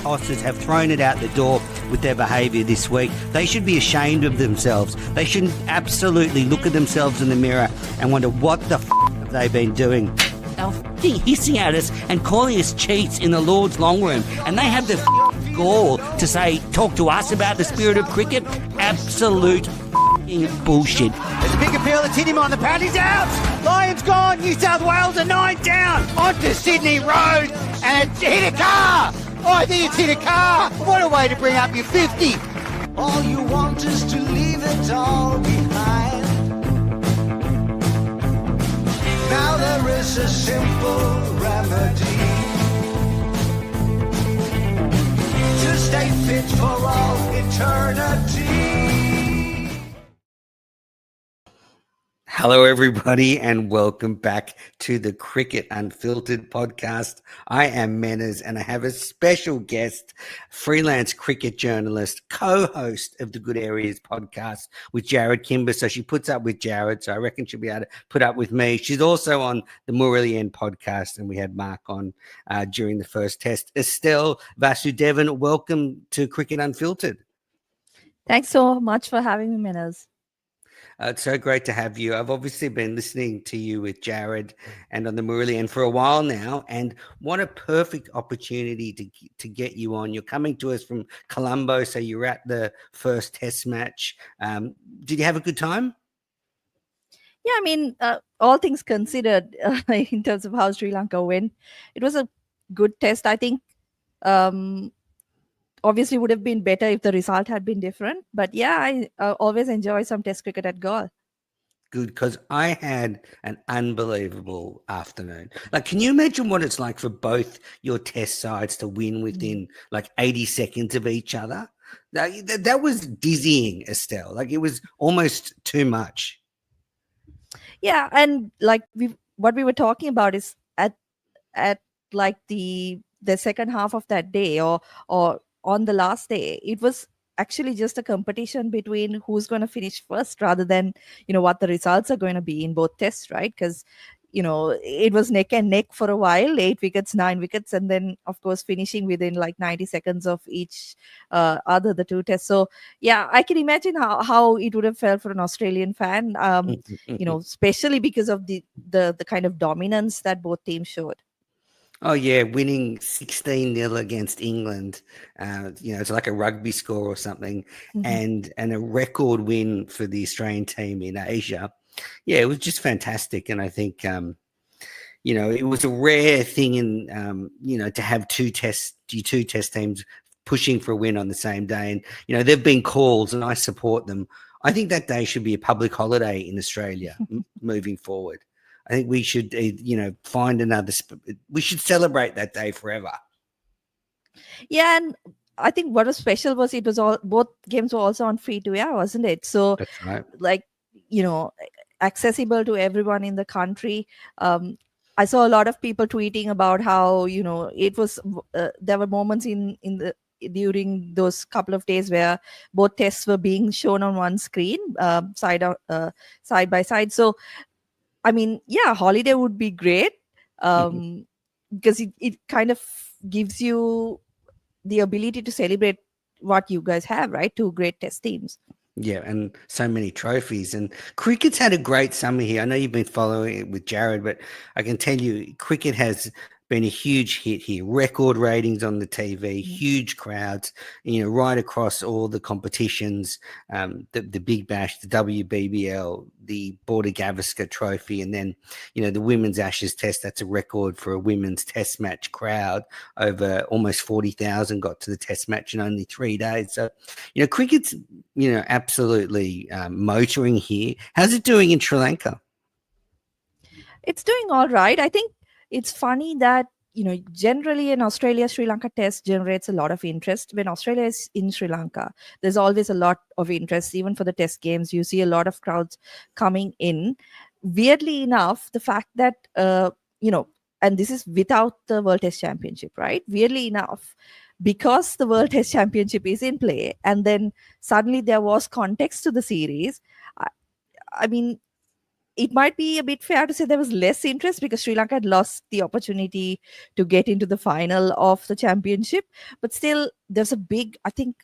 tossers have thrown it out the door with their behaviour this week. They should be ashamed of themselves. They should absolutely look at themselves in the mirror and wonder what the have they been doing. They're hissing at us and calling us cheats in the Lord's long room, and they have the gall to say, talk to us about the spirit of cricket. Absolute bullshit. There's a big appeal that's hit him on the pad. He's out. Lions gone. New South Wales are 9 down. Onto Sydney Road, and it's hit a car. Oh, I think it's hit a car. What a way to bring up your 50. All you want is to leave it all behind. Now there is a simple remedy to stay fit for all eternity. Hello, everybody, and welcome back to the Cricket Unfiltered podcast. I am Menners, and I have a special guest, freelance cricket journalist, co-host of the Good Areas podcast with Jared Kimber. So she puts up with Jared, so I reckon she'll be able to put up with me. She's also on the Murali podcast, and we had Mark on during the first test. Estelle Vasudevan, welcome to Cricket Unfiltered. Thanks so much for having me, Menners. It's so great to have you. I've obviously been listening to you with Jared and on the Murali for a while now, and what a perfect opportunity to get you on. You're coming to us from Colombo, so you're at the first test match. Did you have a good time? Yeah, I mean, all things considered, in terms of how Sri Lanka went, it was a good test. I think obviously would have been better if the result had been different. But yeah, I always enjoy some test cricket at Galle. Good, because I had an unbelievable afternoon. Like, can you imagine what it's like for both your test sides to win within like 80 seconds of each other? That was dizzying, Estelle. Like, it was almost too much. Yeah, and like what we were talking about is at like the second half of that day or on the last day, it was actually just a competition between who's going to finish first rather than, what the results are going to be in both tests, right? Because, it was neck and neck for a while, 8 wickets, 9 wickets, and then, of course, finishing within like 90 seconds of each the two tests. So, yeah, I can imagine how it would have felt for an Australian fan, especially because of the kind of dominance that both teams showed. Oh, yeah, winning 16-0 against England, it's like a rugby score or something, and a record win for the Australian team in Asia. Yeah, it was just fantastic. And I think, it was a rare thing to have two test teams pushing for a win on the same day. And, there've been calls, and I support them. I think that day should be a public holiday in Australia moving forward. I think we should, find another. We should celebrate that day forever. Yeah, and I think what was special was it was both games were also on free to air, wasn't it? So that's right. Like, accessible to everyone in the country. I saw a lot of people tweeting about how it was. There were moments during those couple of days where both tests were being shown on one screen, side by side. So. I mean, yeah, holiday would be great because it kind of gives you the ability to celebrate what you guys have, right? Two great test teams. Yeah, and so many trophies. And cricket's had a great summer here. I know you've been following it with Jared, but I can tell you cricket has been a huge hit here. Record ratings on the TV, huge crowds, right across all the competitions, the Big Bash, the WBBL, the Border Gavaskar Trophy, and then, the Women's Ashes Test. That's a record for a women's test match crowd. Over almost 40,000 got to the test match in only 3 days. So, cricket's, absolutely motoring here. How's it doing in Sri Lanka? It's doing all right. I think it's funny that, generally in Australia, Sri Lanka test generates a lot of interest. When Australia is in Sri Lanka, there's always a lot of interest. Even for the test games, you see a lot of crowds coming in. Weirdly enough, the fact that, and this is without the World Test Championship, right? Weirdly enough, because the World Test Championship is in play, and then suddenly there was context to the series. I mean, it might be a bit fair to say there was less interest because Sri Lanka had lost the opportunity to get into the final of the championship. But still, there's a big, I think,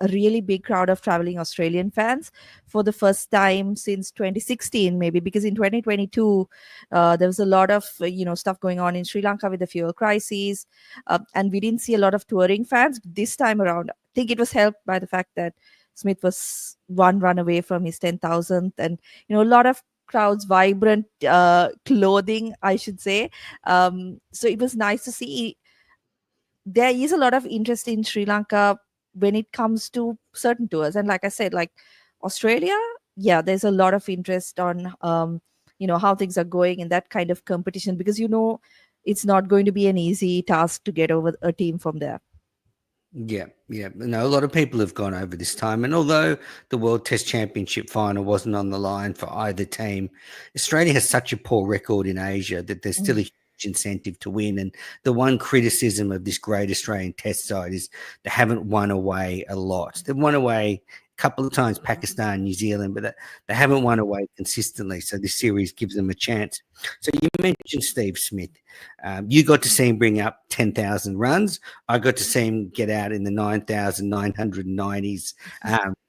a really big crowd of traveling Australian fans for the first time since 2016, maybe, because in 2022 there was a lot of stuff going on in Sri Lanka with the fuel crisis, and we didn't see a lot of touring fans this time around. I think it was helped by the fact that Smith was one run away from his 10,000th, and a lot of crowds, vibrant clothing, I should say. So it was nice to see there is a lot of interest in Sri Lanka when it comes to certain tours. And like I said, like Australia, yeah, there's a lot of interest on how things are going in that kind of competition, because it's not going to be an easy task to get over a team from there. Yeah, yeah. No, a lot of people have gone over this time. And although the World Test Championship final wasn't on the line for either team, Australia has such a poor record in Asia that there's still a huge incentive to win. And the one criticism of this great Australian Test side is they haven't won away a lot. They've won away a couple of times, Pakistan, New Zealand, but they haven't won away consistently. So this series gives them a chance. So you mentioned Steve Smith. You got to see him bring up 10,000 runs. I got to see him get out in the 9,990s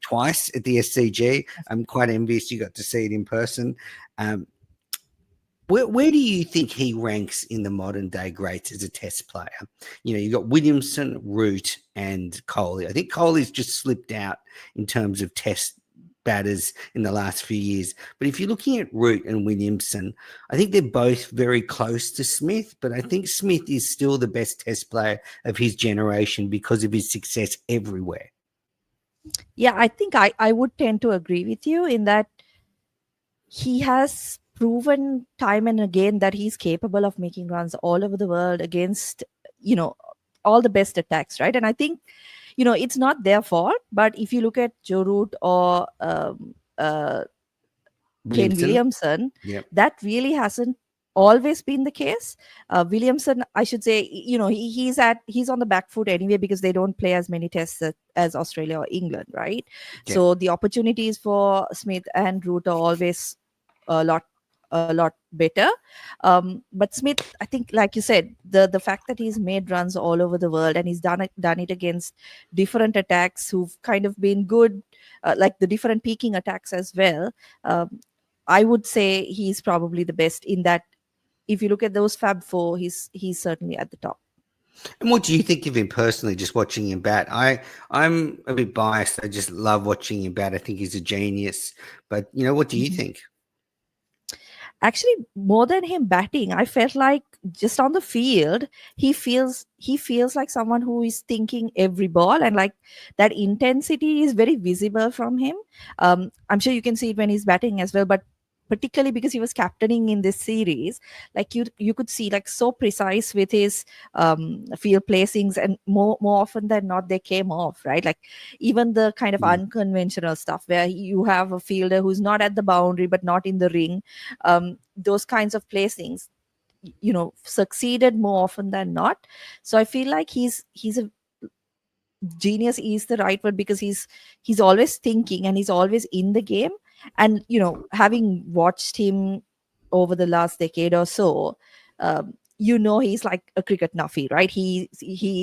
twice at the SCG. I'm quite envious you got to see it in person. Where do you think he ranks in the modern day greats as a test player? You got Williamson, Root, and Kohli. I think Kohli's just slipped out in terms of test batters in the last few years. But if you're looking at Root and Williamson, I think they're both very close to Smith, but I think Smith is still the best test player of his generation because of his success everywhere. Yeah, I think I would tend to agree with you in that he has proven time and again that he's capable of making runs all over the world against, all the best attacks, right? And I think, it's not their fault, but if you look at Joe Root or Kane Williamson, yep, that really hasn't always been the case. Williamson, I should say, he's on the back foot anyway because they don't play as many tests as Australia or England, right? Yep. So the opportunities for Smith and Root are always a lot better. But Smith, I think, like you said, the fact that he's made runs all over the world and he's done it against different attacks who've kind of been good, like the different peaking attacks as well. I would say he's probably the best in that. If you look at those Fab Four, he's certainly at the top. And what do you think of him personally, just watching him bat? I'm a bit biased. I just love watching him bat. I think he's a genius. But, what do you think? Actually, more than him batting, I felt like just on the field, he feels like someone who is thinking every ball, and like that intensity is very visible from him. I'm sure you can see it when he's batting as well, but particularly because he was captaining in this series, like you could see like so precise with his field placings, and more often than not they came off, right? Like even the kind of unconventional stuff where you have a fielder who's not at the boundary but not in the ring, those kinds of placings succeeded more often than not. So I feel like he's a genius is the right word, because he's always thinking and he's always in the game. And having watched him over the last decade or so, he's like a cricket nuffy, right? He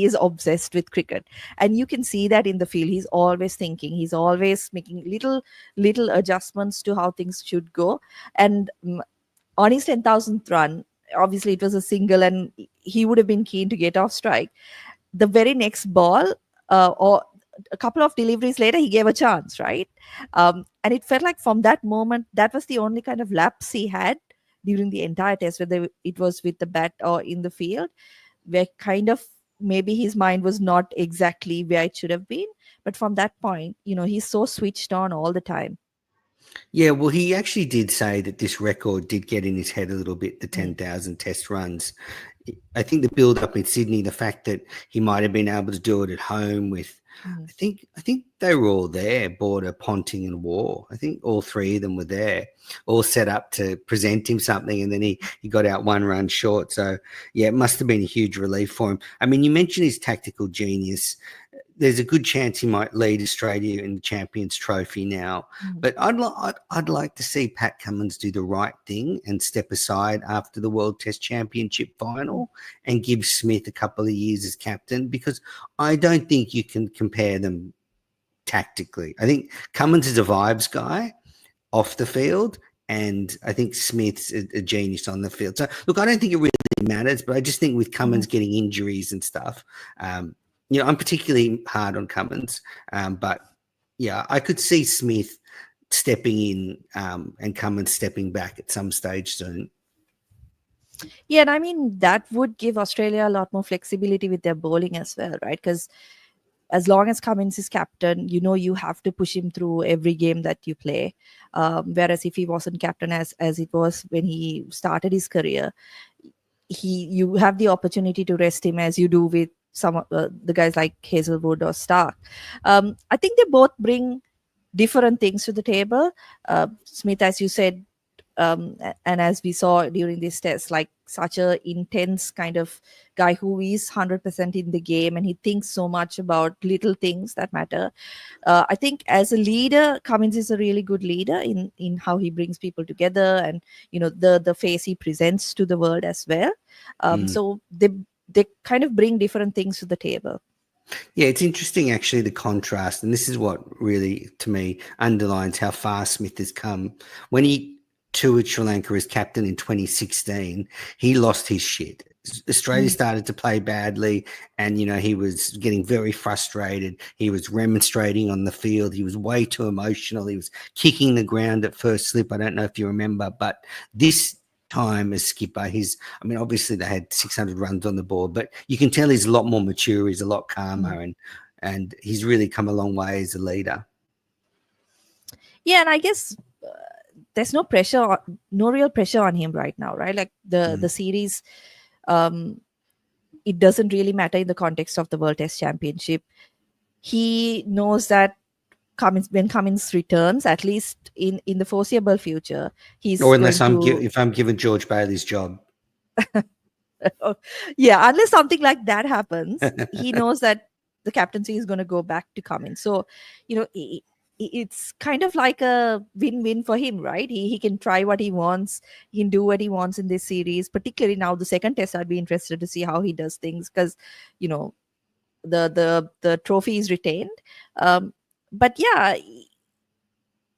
is obsessed with cricket, and you can see that in the field. He's always thinking, he's always making little adjustments to how things should go. And on his 10,000th run, obviously it was a single and he would have been keen to get off strike. The very next ball, or a couple of deliveries later, he gave a chance, right? And it felt like from that moment, that was the only kind of lapse he had during the entire test, whether it was with the bat or in the field, where kind of maybe his mind was not exactly where it should have been. But from that point, he's so switched on all the time. Yeah, well, he actually did say that this record did get in his head a little bit, the 10,000 test runs. I think the build-up in Sydney, the fact that he might have been able to do it at home with, I think they were all there, Border, Ponting and Waugh. I think all three of them were there, all set up to present him something, and then he got out one run short. So, yeah, it must have been a huge relief for him. I mean, you mentioned his tactical genius. there's a good chance he might lead Australia in the Champions Trophy now. But I'd like to see Pat Cummins do the right thing and step aside after the World Test Championship final and give Smith a couple of years as captain, because I don't think you can compare them tactically. I think Cummins is a vibes guy off the field, and I think Smith's a genius on the field. So look, I don't think it really matters, but I just think with Cummins getting injuries and stuff, I'm particularly hard on Cummins, but yeah, I could see Smith stepping in and Cummins stepping back at some stage soon. Yeah, and I mean that would give Australia a lot more flexibility with their bowling as well, right? Because as long as Cummins is captain, you have to push him through every game that you play. Whereas if he wasn't captain, as it was when he started his career, you have the opportunity to rest him, as you do with some of the guys like Hazelwood or Stark. I think they both bring different things to the table. Smith, as you said, and as we saw during this test, like such a intense kind of guy who is 100% in the game, and he thinks so much about little things that matter. I think as a leader, Cummins is a really good leader in how he brings people together, and the face he presents to the world as well. So they kind of bring different things to the table. Yeah, it's interesting actually, the contrast, and this is what really, to me, underlines how far Smith has come. When he toured Sri Lanka as captain in 2016, he lost his shit. Australia started to play badly, and he was getting very frustrated. He was remonstrating on the field. He was way too emotional. He was kicking the ground at first slip. I don't know if you remember, but this time as skipper, obviously they had 600 runs on the board, but you can tell he's a lot more mature. He's a lot calmer, and he's really come a long way as a leader. Yeah, and I guess there's no pressure, no real pressure on him right now, right? Like the series, it doesn't really matter in the context of the World Test Championship. He knows that when Cummins returns, at least in the foreseeable future, he's or unless going if I'm given George Bailey's job. Yeah, unless something like that happens, he knows that the captaincy is going to go back to Cummins. So, it's kind of like a win-win for him, right? He can try what he wants. He can do what he wants in this series. Particularly now, the second test, I'd be interested to see how he does things, because the trophy is retained. But yeah,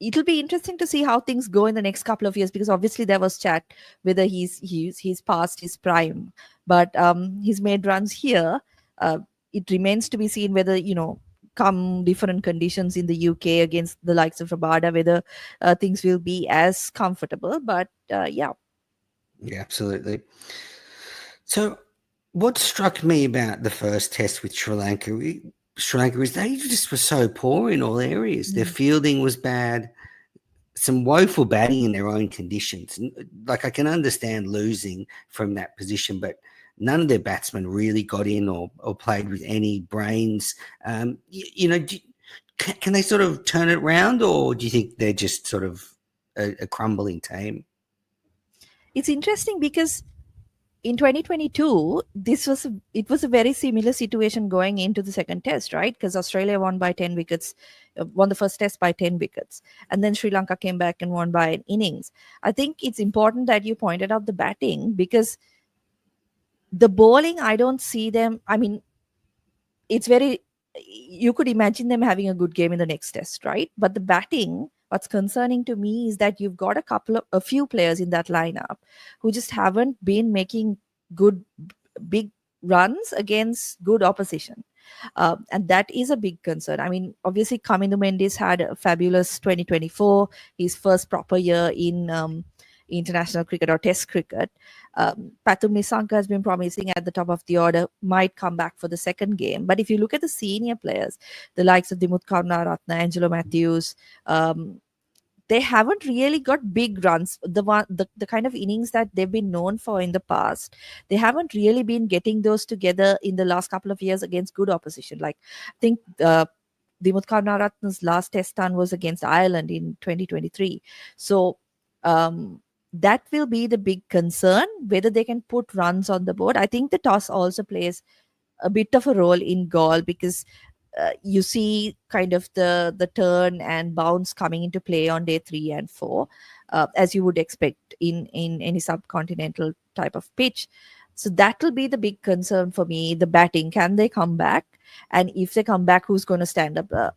it'll be interesting to see how things go in the next couple of years, because obviously there was chat whether he's past his prime, but he's made runs here. It remains to be seen whether come different conditions in the UK against the likes of Rabada, whether things will be as comfortable. But yeah, absolutely. So what struck me about the first test with Sri Lanka is they just were so poor in all areas. Their fielding was bad, some woeful batting in their own conditions. Like, I can understand losing from that position, but none of their batsmen really got in or played with any brains. Can they sort of turn it around, or do you think they're just sort of a crumbling team? It's interesting because in 2022, it was a very similar situation going into the second test, right? Because Australia won by 10 wickets, won the first test by 10 wickets, and then Sri Lanka came back and won by an innings. I think it's important that you pointed out the batting, because the bowling, I don't see them. I mean, you could imagine them having a good game in the next test, right? But the batting, what's concerning to me is that you've got a few players in that lineup who just haven't been making good big runs against good opposition. And that is a big concern. I mean, obviously, Kamindu Mendis had a fabulous 2024, his first proper year in international cricket or test cricket. Pathum Nissanka has been promising at the top of the order, might come back for the second game. But if you look at the senior players, the likes of Dimuth Karunaratne, Angelo Matthews, they haven't really got big runs. The kind of innings that they've been known for in the past, they haven't really been getting those together in the last couple of years against good opposition. Like, I think Dimuth Karunaratne's last test run was against Ireland in 2023. So that will be the big concern, whether they can put runs on the board. I think the toss also plays a bit of a role in Gaul, because you see kind of the turn and bounce coming into play on day 3 and 4, as you would expect in any subcontinental type of pitch. So that will be the big concern for me. The batting, can they come back? And if they come back, who's going to stand up?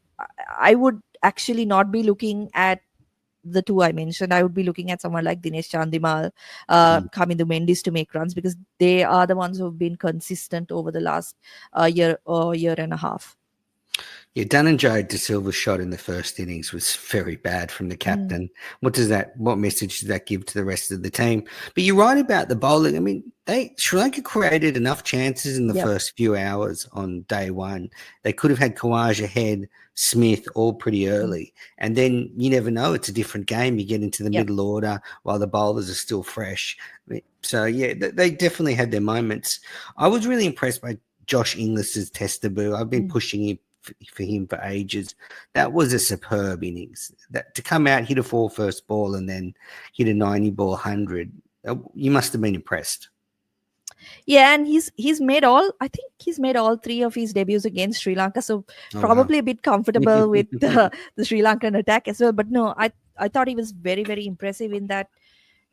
I would actually not be looking at the two I mentioned. I would be looking at someone like Dinesh Chandimal, Kamindu Mendis to make runs, because they are the ones who've been consistent over the last year or year and a half. Yeah, Dananjay De Silva's shot in the first innings was very bad from the captain. What message does that give to the rest of the team? But you're right about the bowling. I mean, Sri Lanka created enough chances in the Yep. first few hours on day one. They could have had Kawaj ahead, Smith all pretty early. And then you never know. It's a different game. You get into the Yep. middle order while the bowlers are still fresh. So, yeah, they definitely had their moments. I was really impressed by Josh Inglis's test debut. I've been pushing him for him for ages. That was a superb innings. That to come out, hit a 4 first ball, and then hit a 90 ball 100. You must have been impressed. Yeah, and he's made all. I think he's made all 3 of his debuts against Sri Lanka, so probably a bit comfortable with the Sri Lankan attack as well. But no, I thought he was very, very impressive in that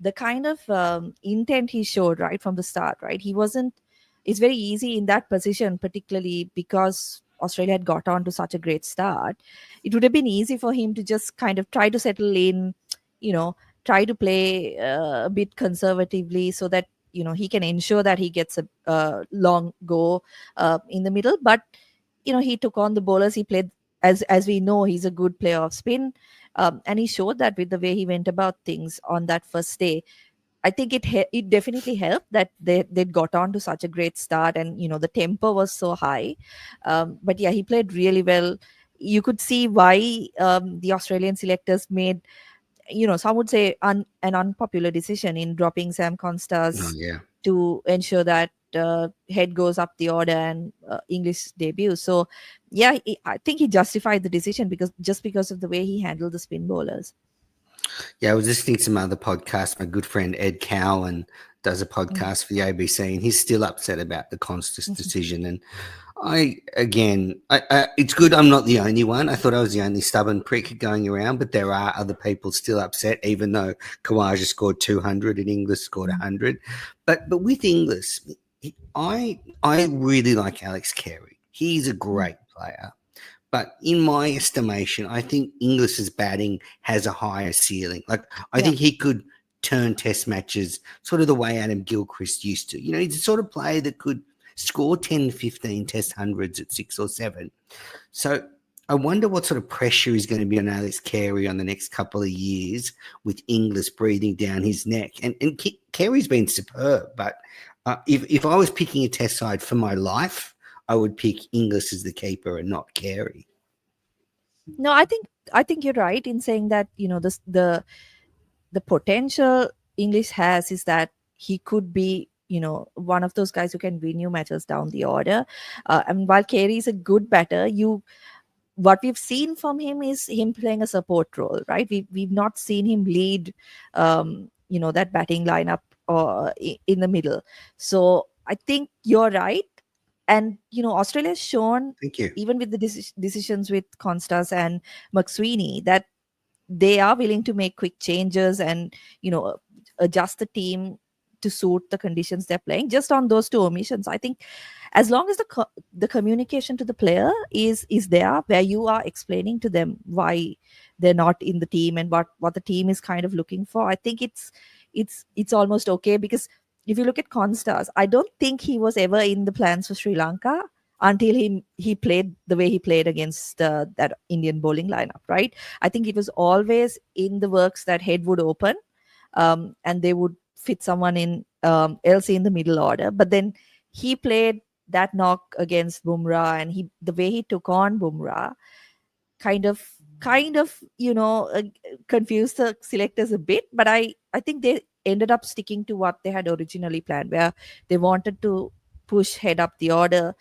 the kind of intent he showed right from the start. Right, he wasn't. It's very easy in that position, particularly because Australia had got on to such a great start. It would have been easy for him to just kind of try to settle in, you know, try to play a bit conservatively so that he can ensure that he gets a long go in the middle. But he took on the bowlers. He played, as we know, he's a good player of spin, and he showed that with the way he went about things on that first day. I think it definitely helped that they got on to such a great start, and the tempo was so high. But yeah, he played really well. You could see why the Australian selectors made, some would say, an unpopular decision in dropping Sam Oh, Constas yeah. to ensure that Head goes up the order and English debut. So yeah, I think he justified the decision because of the way he handled the spin bowlers. Yeah, I was listening to some other podcasts. My good friend Ed Cowan does a podcast for the ABC, and he's still upset about the Constas decision. And it's good I'm not the only one. I thought I was the only stubborn prick going around, but there are other people still upset, even though Kawaja scored 200 and Inglis scored 100. But with Inglis, I really like Alex Carey. He's a great player. But in my estimation, I think Inglis's batting has a higher ceiling. Like, I think he could turn test matches sort of the way Adam Gilchrist used to. He's the sort of player that could score 10, 15 test hundreds at 6 or 7. So I wonder what sort of pressure is going to be on Alex Carey on the next couple of years with Inglis breathing down his neck. And Carey's been superb, but if I was picking a test side for my life, I would pick Inglis as the keeper and not Carey. No, I think you're right in saying that the potential English has is that he could be one of those guys who can win you matches down the order. And while Carey is a good batter, what we've seen from him is him playing a support role, right? We've not seen him lead that batting lineup or in the middle. So I think you're right. And Australia's shown, Thank you. even with the decisions with Constas and McSweeney, that they are willing to make quick changes and adjust the team to suit the conditions they're playing. Just on those 2 omissions, I think as long as the communication to the player is there, where you are explaining to them why they're not in the team and what the team is kind of looking for, I think it's almost okay. Because if you look at Constas, I don't think he was ever in the plans for Sri Lanka until he played the way he played against that Indian bowling lineup, right? I think it was always in the works that Head would open, and they would fit someone in else in the middle order. But then he played that knock against Bumrah, and the way he took on Bumrah kind of confused the selectors a bit. But I think they ended up sticking to what they had originally planned, where they wanted to push Head up the order.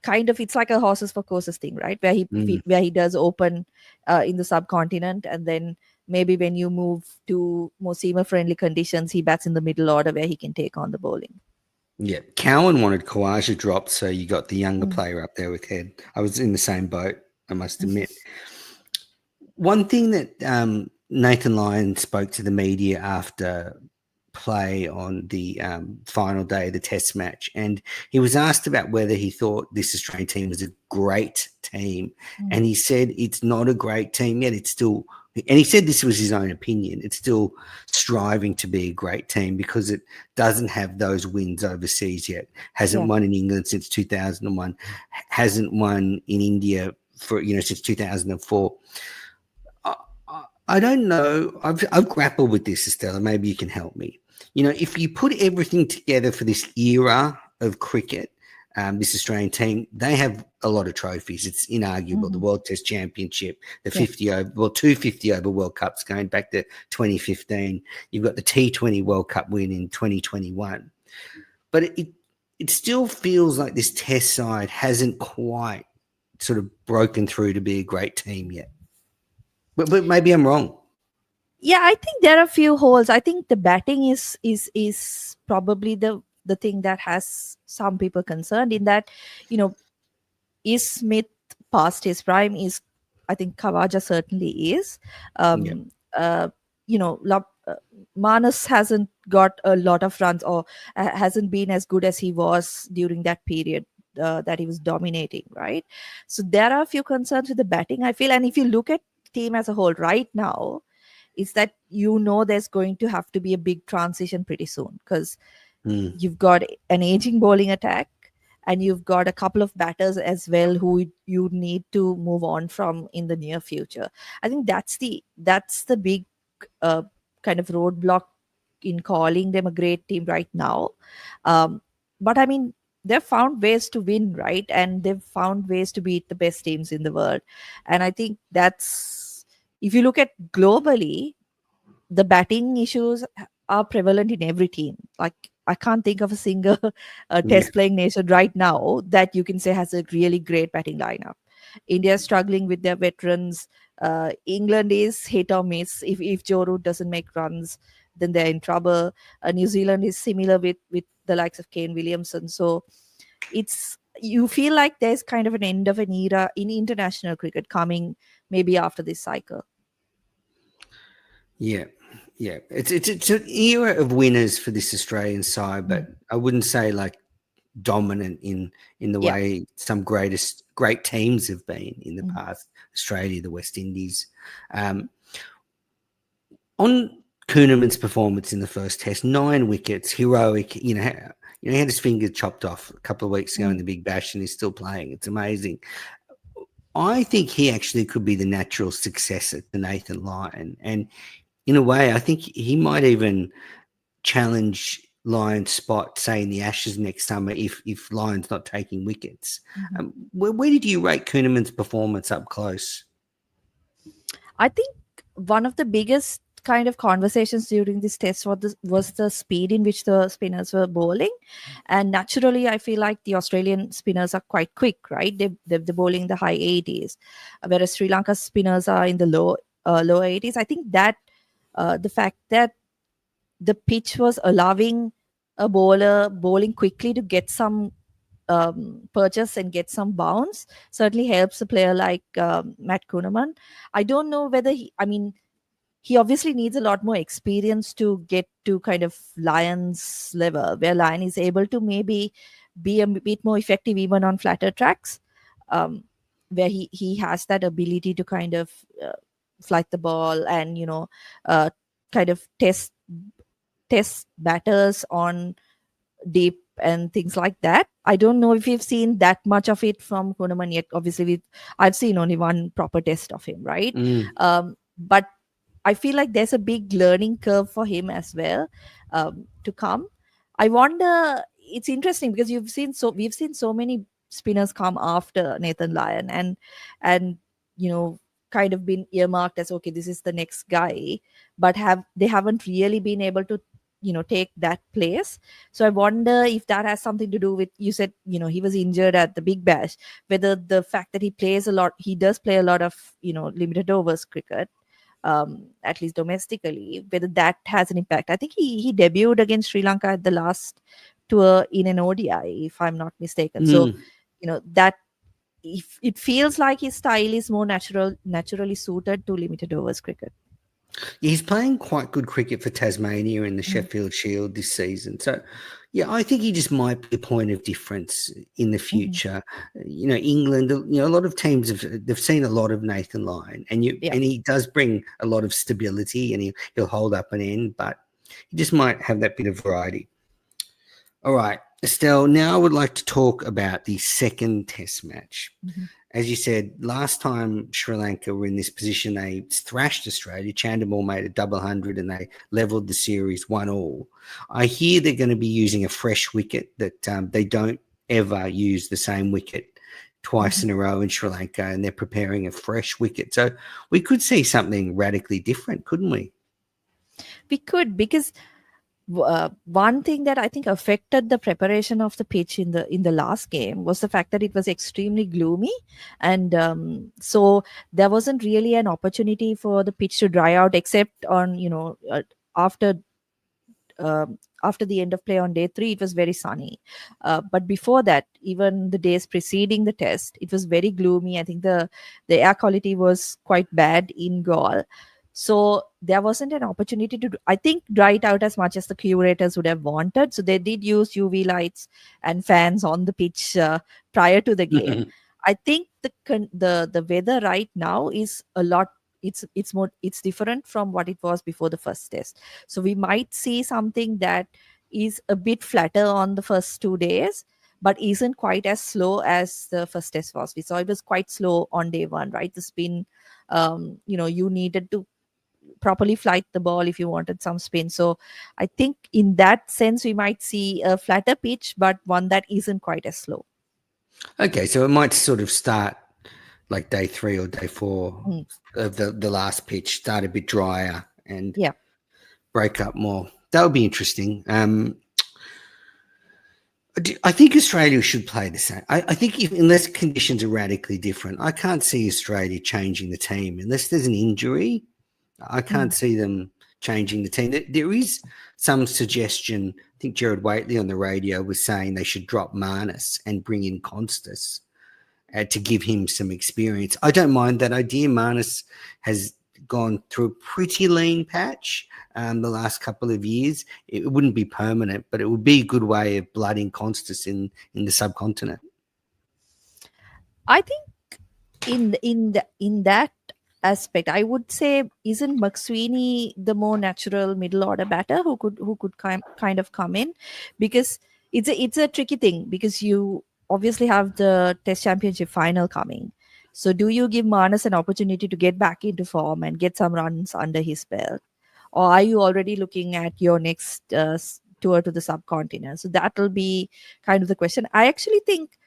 Kind of, it's like a horses for courses thing, right? Where he does open in the subcontinent, and then maybe when you move to more seamer friendly conditions, he bats in the middle order where he can take on the bowling. Yeah, Cowan wanted Kawaja dropped, so you got the younger Mm. player up there with Head. I was in the same boat, I must admit. One thing that Nathan Lyon spoke to the media after play on the final day of the test match, and he was asked about whether he thought this Australian team was a great team, Mm. and he said it's not a great team yet. It's still, and he said this was his own opinion. It's still striving to be a great team because it doesn't have those wins overseas yet. Hasn't Yeah. won in England since 2001. Hasn't won in India for since 2004. I don't know. I've grappled with this, Estella. Maybe you can help me. If you put everything together for this era of cricket, this Australian team, they have a lot of trophies. It's inarguable. The Mhm. World Test Championship, the Yeah. 50 over, well, two 50 over World Cups going back to 2015. You've got the T20 World Cup win in 2021. But it still feels like this Test side hasn't quite sort of broken through to be a great team yet. But maybe I'm wrong. Yeah, I think there are a few holes. I think the batting is probably the thing that has some people concerned, in that, you know, is Smith past his prime? Is, I think Khawaja certainly is. Yeah. Um, uh, Manas hasn't got a lot of runs, or hasn't been as good as he was during that period that he was dominating, right? So there are a few concerns with the batting, I feel. And if you look at team as a whole right now, is that, there's going to have to be a big transition pretty soon, because Mm. you've got an aging bowling attack, and you've got a couple of batters as well who you need to move on from in the near future. I think that's the big uh, kind of roadblock in calling them a great team right now. um, but I mean, they've found ways to win, right? And they've found ways to beat the best teams in the world. And I think that's, if you look at globally, the batting issues are prevalent in every team. Like, I can't think of a single Yeah. test playing nation right now that you can say has a really great batting lineup. India is struggling with their veterans. England is hit or miss. If Joe Root doesn't make runs, then they're in trouble. New Zealand is similar with the likes of Kane Williamson. So it's, you feel like there's kind of an end of an era in international cricket coming, maybe after this cycle. Yeah. Yeah. It's an era of winners for this Australian side, Mm. but I wouldn't say like dominant in the Yeah. way some great teams have been in the Mm. past. Australia, the West Indies. On Kuhneman's performance in the first test, 9 wickets, heroic. He had his finger chopped off a couple of weeks ago in Mm. the Big Bash, and he's still playing. It's amazing. I think he actually could be the natural successor to Nathan Lyon, and in a way, I think he might even challenge Lyon's spot, say in the Ashes next summer, if Lyon's not taking wickets. Mhm. Where did you rate Kuhneman's performance up close? I think one of the biggest kind of conversations during this test was the speed in which the spinners were bowling. And naturally, I feel like the Australian spinners are quite quick, right? They're bowling the high 80s, whereas Sri Lanka's spinners are in the low 80s. I think that the fact that the pitch was allowing a bowler bowling quickly to get some purchase and get some bounce certainly helps a player like Matt Kuhneman. I don't know whether I mean, he obviously needs a lot more experience to get to kind of Lion's level, where Lion is able to maybe be a bit more effective even on flatter tracks, um, where he has that ability to kind of flight the ball and uh, kind of test batters on deep and things like that. I don't know if we've seen that much of it from Kuhneman yet. Obviously, I've seen only one proper test of him, right? Mm. But I feel like there's a big learning curve for him as well, to come. I wonder. It's interesting because we've seen so many spinners come after Nathan Lyon, and you know kind of been earmarked as, okay, this is the next guy, but they haven't really been able to take that place. So I wonder if that has something to do with, you said he was injured at the Big Bash, whether the fact that he does play a lot of limited overs cricket, at least domestically, whether that has an impact. I think he debuted against Sri Lanka at the last tour in an ODI, if I'm not mistaken. So, Mm. that if it feels like his style is more naturally suited to limited overs cricket. He's playing quite good cricket for Tasmania in the Mm. Sheffield Shield this season. So, yeah, I think he just might be a point of difference in the Mhm. future. England, a lot of teams they've seen a lot of Nathan Lyon, and Yeah. he does bring a lot of stability, and he'll hold up an end, but he just might have that bit of variety. All right, Estelle, now I would like to talk about the second test match. Mhm. As you said, last time Sri Lanka were in this position, they thrashed Australia. Chandimal made a double hundred and they levelled the series 1-1. I hear they're going to be using a fresh wicket, that they don't ever use the same wicket twice Mhm. in a row in Sri Lanka, and they're preparing a fresh wicket. So we could see something radically different, couldn't we? We could, because one thing that I think affected the preparation of the pitch in the last game was the fact that it was extremely gloomy, and so there wasn't really an opportunity for the pitch to dry out, except on after after the end of play on day 3, it was very sunny. But before that, even the days preceding the test, it was very gloomy. I think the air quality was quite bad in Gaul. So there wasn't an opportunity to, I think, dry it out as much as the curators would have wanted. So they did use UV lights and fans on the pitch prior to the game. I think the weather right now is a lot. It's different from what it was before the first test. So we might see something that is a bit flatter on the first 2 days, but isn't quite as slow as the first test was. We saw it was quite slow on day 1, right? The spin, you needed to properly flight the ball if you wanted some spin. So I think in that sense, we might see a flatter pitch, but one that isn't quite as slow. Okay, so it might sort of start like day 3 or day 4 Mm. of the last pitch, start a bit drier and Yeah. break up more. That would be interesting. I think Australia should play the same. I think unless conditions are radically different, I can't see Australia changing the team unless there's an injury. I can't Mm. see them changing the team. There is some suggestion. I think Jared Waitley on the radio was saying they should drop Marnus and bring in Constas to give him some experience. I don't mind that idea. Marnus has gone through a pretty lean patch the last couple of years. It wouldn't be permanent, but it would be a good way of blooding Constas in the subcontinent. I think in that aspect, I would say, isn't McSweeney the more natural middle order batter who could kind of come in, because it's a tricky thing, because you obviously have the Test Championship final coming. So do you give Manas an opportunity to get back into form and get some runs under his belt, or are you already looking at your next tour to the subcontinent? So that will be kind of the question. I actually think,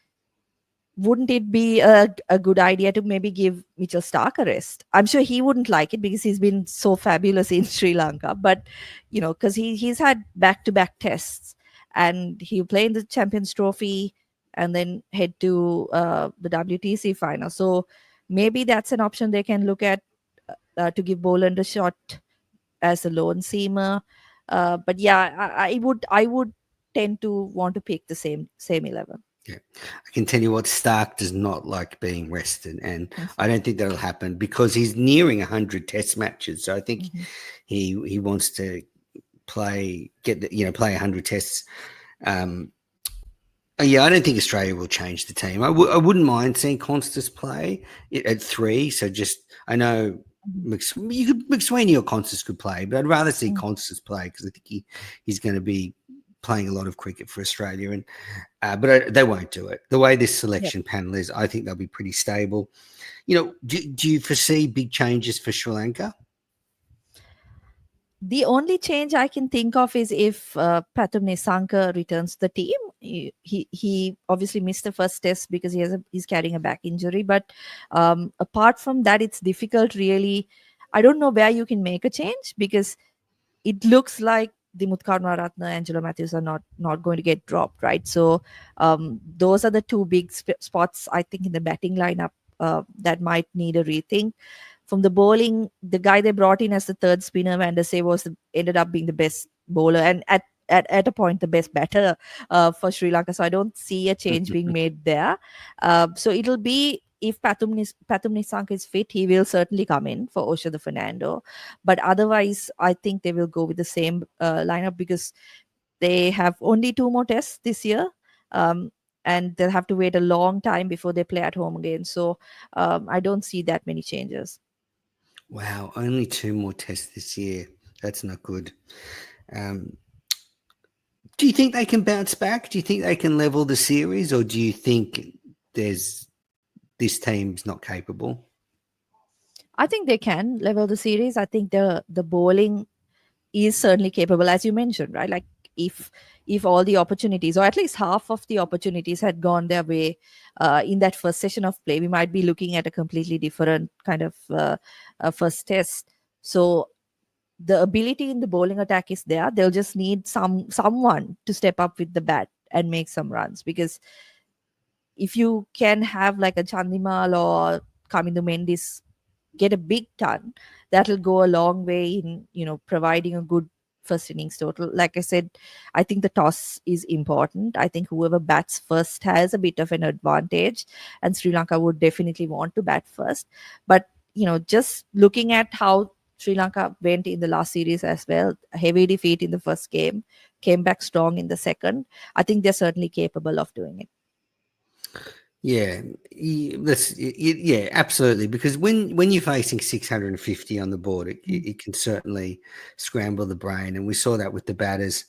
wouldn't it be a good idea to maybe give Mitchell Stark a rest? I'm sure he wouldn't like it because he's been so fabulous in Sri Lanka, but because he's had back-to-back tests, and he'll play in the Champions Trophy and then head to the WTC final. So maybe that's an option they can look at, to give Boland a shot as a lone seamer. But yeah, I would tend to want to pick the same 11. Yeah. I can tell you what, Stark does not like being rested, and Mhm. I don't think that'll happen because he's nearing 100 Test matches. So I think Mhm. he wants to play 100 Tests. Um, yeah, I don't think Australia will change the team. I wouldn't mind seeing Constas play at 3. So I know Mhm. McSweeney or Constas could play, but I'd rather see Mm. Constas play because I think he's going to be playing a lot of cricket for Australia, and but they won't do it. The way this Yep. selection panel is, I think they'll be pretty stable. Do you foresee big changes for Sri Lanka? The only change I can think of is if Pratham Nisanka returns to the team. He obviously missed the first test because he's carrying a back injury. But apart from that, it's difficult really. I don't know where you can make a change, because it looks like the Mutkarna Ratna, Angelo Matthews are not going to get dropped, right? So those are the two big spots, I think, in the batting lineup that might need a rethink. From the bowling, the guy they brought in as the third spinner, Van der Sar, ended up being the best bowler, and at a point the best batter for Sri Lanka. So I don't see a change being made there. So it'll be, if Pathum Nissanka is fit, he will certainly come in for Oshada Fernando. But otherwise, I think they will go with the same lineup, because they have only 2 more tests this year. Um, and they'll have to wait a long time before they play at home again. So I don't see that many changes. Wow, only 2 more tests this year. That's not good. Um, do you think they can bounce back? Do you think they can level the series, or do you think there's this team's not capable? I think they can level the series. I think the bowling is certainly capable, as you mentioned, right? Like, if all the opportunities, or at least half of the opportunities, had gone their way in that first session of play, we might be looking at a completely different kind of first test. So the ability in the bowling attack is there. They'll just need someone to step up with the bat and make some runs, because if you can have like a Chandimal or Kamindu Mendis get a big ton, that'll go a long way in, providing a good first innings total. Like I said, I think the toss is important. I think whoever bats first has a bit of an advantage, and Sri Lanka would definitely want to bat first. But just looking at how Sri Lanka went in the last series as well, a heavy defeat in the first game, came back strong in the second, I think they're certainly capable of doing it. Yeah, yeah, absolutely. Because when you're facing 650 on the board, it can certainly scramble the brain, and we saw that with the batters.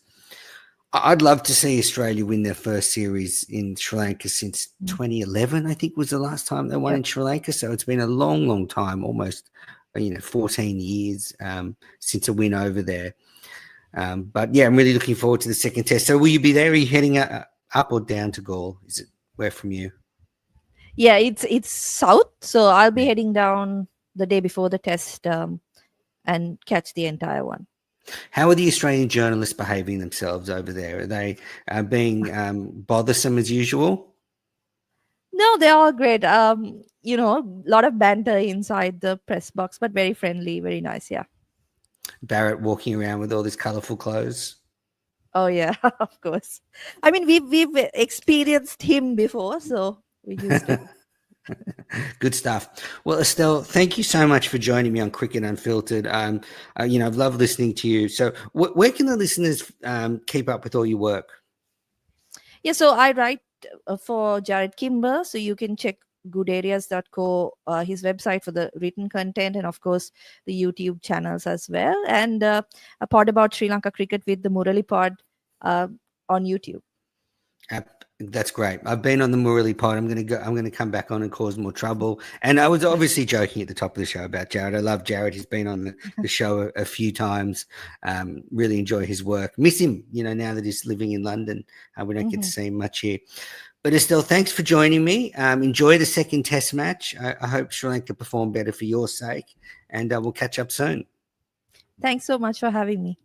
I'd love to see Australia win their first series in Sri Lanka since 2011. I think was the last time they won Yep. in Sri Lanka. So it's been a long, long time, almost 14 years since a win over there. But yeah, I'm really looking forward to the second test. So will you be there? Are you heading up or down to Galle? Is it where from you? Yeah, it's south, so I'll be heading down the day before the test, and catch the entire one. How are the Australian journalists behaving themselves over there? Are they being bothersome as usual? No, they're all great. A lot of banter inside the press box, but very friendly, very nice. Yeah. Barrett walking around with all these colourful clothes. Oh yeah, of course. I mean, we've experienced him before, so we're used to it. Good stuff. Well, Estelle, thank you so much for joining me on Cricket Unfiltered. I've loved listening to you. So, where can the listeners keep up with all your work? Yeah, so I write for Jared Kimber, so you can check goodareas.co, his website, for the written content, and of course the YouTube channels as well, and a pod about Sri Lanka cricket with the Murali pod on YouTube. That's great. I've been on the Murali pod. I'm going to come back on and cause more trouble. And I was obviously joking at the top of the show about Jared. I love Jared. He's been on the show a few times. Really enjoy his work. Miss him, now that he's living in London. We don't get to see him much here. But Estelle, thanks for joining me. Enjoy the second test match. I hope Sri Lanka perform better for your sake. And we'll catch up soon. Thanks so much for having me.